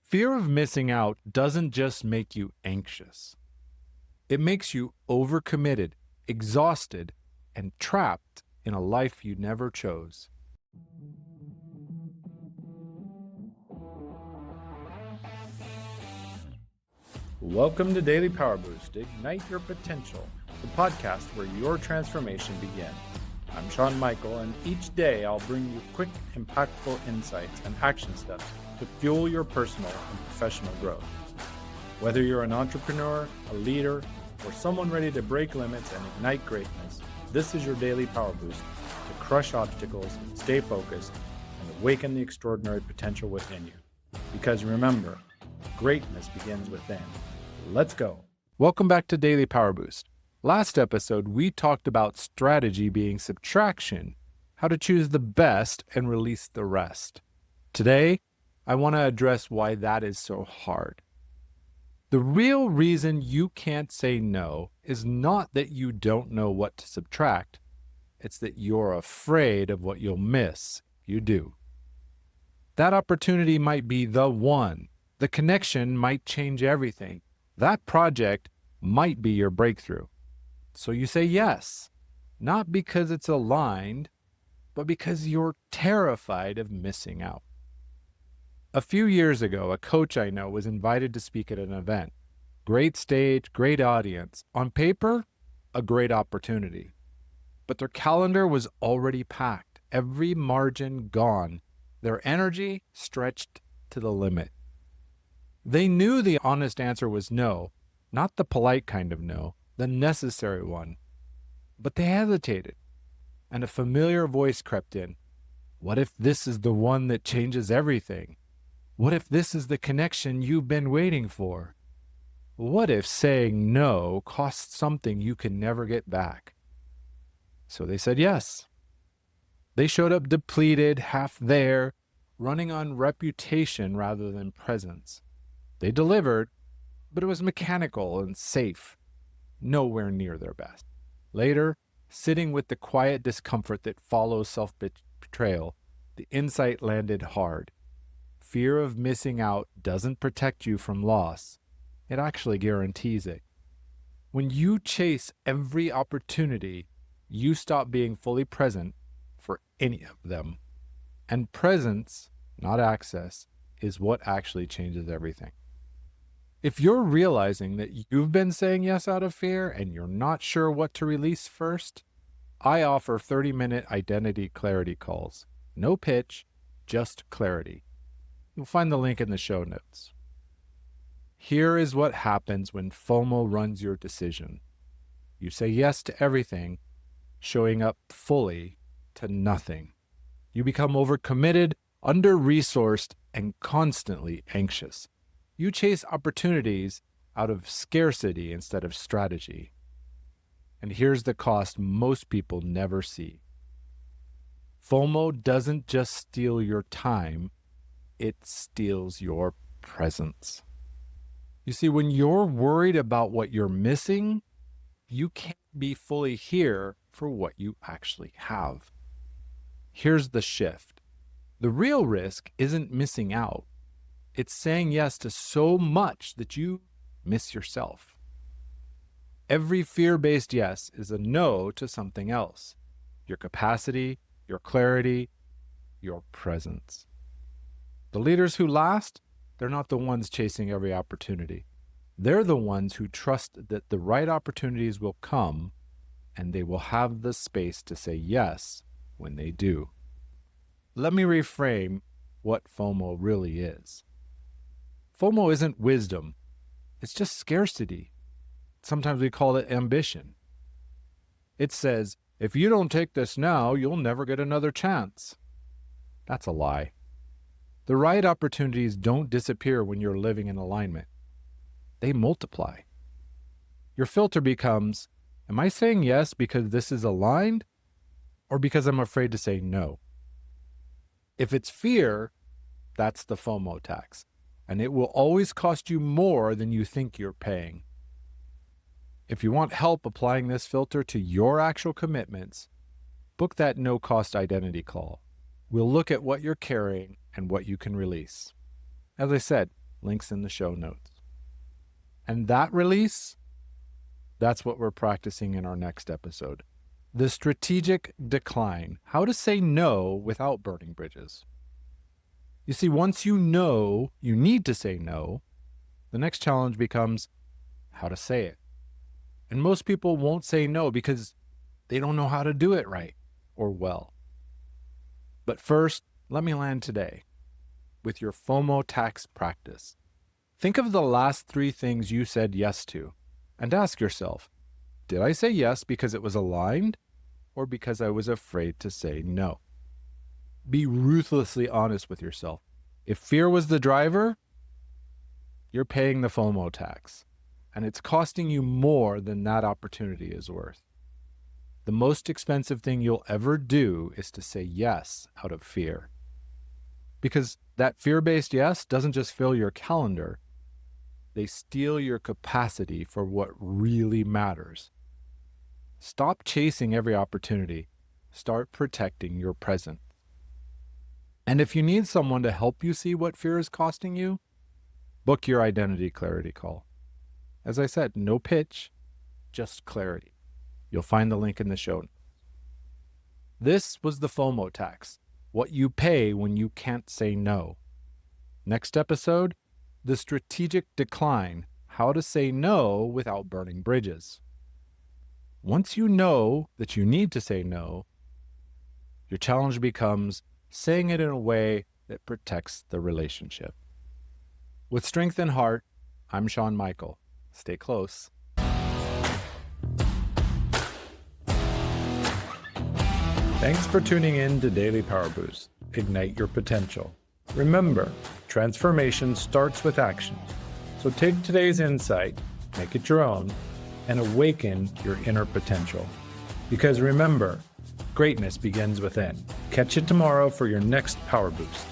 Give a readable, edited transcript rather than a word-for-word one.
Fear of missing out doesn't just make you anxious. It makes you overcommitted, exhausted, and trapped in a life you never chose. Welcome to Daily Power Boost, Ignite Your Potential, the podcast where your transformation begins. I'm Sean Michael, and each day I'll bring you quick, impactful insights and action steps to fuel your personal and professional growth. Whether you're an entrepreneur, a leader, or someone ready to break limits and ignite greatness, this is your daily power boost to crush obstacles, stay focused, and awaken the extraordinary potential within you. Because remember, greatness begins within. Let's go. Welcome back to Daily Power Boost. Last episode, we talked about strategy being subtraction, how to choose the best and release the rest. Today, I want to address why that is so hard. The real reason you can't say no is not that you don't know what to subtract. It's that you're afraid of what you'll miss if you do. That opportunity might be the one. The connection might change everything. That project might be your breakthrough. So you say yes, not because it's aligned, but because you're terrified of missing out. A few years ago, a coach I know was invited to speak at an event. Great stage, great audience. On paper, a great opportunity. But their calendar was already packed, every margin gone, their energy stretched to the limit. They knew the honest answer was no, not the polite kind of no, the necessary one. But they hesitated, and a familiar voice crept in. What if this is the one that changes everything? What if this is the connection you've been waiting for? What if saying no costs something you can never get back? So they said yes. They showed up depleted, half there, running on reputation rather than presence. They delivered, but it was mechanical and safe, nowhere near their best. Later, sitting with the quiet discomfort that follows self-betrayal, the insight landed hard. Fear of missing out doesn't protect you from loss. It actually guarantees it. When you chase every opportunity, you stop being fully present for any of them. And presence, not access, is what actually changes everything. If you're realizing that you've been saying yes out of fear and you're not sure what to release first, I offer 30-minute identity clarity calls. No pitch, just clarity. You'll find the link in the show notes. Here is what happens when FOMO runs your decision. You say yes to everything, showing up fully to nothing. You become overcommitted, under-resourced, and constantly anxious. You chase opportunities out of scarcity instead of strategy. And here's the cost most people never see. FOMO doesn't just steal your time, it steals your presence. You see, when you're worried about what you're missing, you can't be fully here for what you actually have. Here's the shift. The real risk isn't missing out. It's saying yes to so much that you miss yourself. Every fear-based yes is a no to something else. Your capacity, your clarity, your presence. The leaders who last, they're not the ones chasing every opportunity. They're the ones who trust that the right opportunities will come and they will have the space to say yes when they do. Let me reframe what FOMO really is. FOMO isn't wisdom. It's just scarcity. Sometimes we call it ambition. It says, if you don't take this now, you'll never get another chance. That's a lie. The right opportunities don't disappear when you're living in alignment. They multiply. Your filter becomes, am I saying yes because this is aligned or because I'm afraid to say no? If it's fear, that's the FOMO tax, and it will always cost you more than you think you're paying. If you want help applying this filter to your actual commitments, book that no-cost identity call. We'll look at what you're carrying and what you can release. As I said, Links in the show notes. And that release, that's what we're practicing in our next episode. The strategic decline, how to say no without burning bridges. You see, once you know you need to say no, the next challenge becomes how to say it. And most people won't say no because they don't know how to do it right or well. But first, let me land today with your FOMO tax practice. Think of the last 3 things you said yes to and ask yourself, did I say yes because it was aligned or because I was afraid to say no? Be ruthlessly honest with yourself. If fear was the driver, you're paying the FOMO tax, and it's costing you more than that opportunity is worth. The most expensive thing you'll ever do is to say yes out of fear. Because that fear-based yes doesn't just fill your calendar, they steal your capacity for what really matters. Stop chasing every opportunity. Start protecting your present. And if you need someone to help you see what fear is costing you, book your identity clarity call. As I said, no pitch, just clarity. You'll find the link in the show notes. This was the FOMO tax, what you pay when you can't say no. Next episode, the strategic decline, how to say no without burning bridges. Once you know that you need to say no, your challenge becomes saying it in a way that protects the relationship. With strength and heart, I'm Shawn Michael. Stay close. Thanks for tuning in to Daily Power Boost. Ignite your potential. Remember, transformation starts with action. So take today's insight, make it your own, and awaken your inner potential. Because remember, greatness begins within. Catch you tomorrow for your next Power Boost.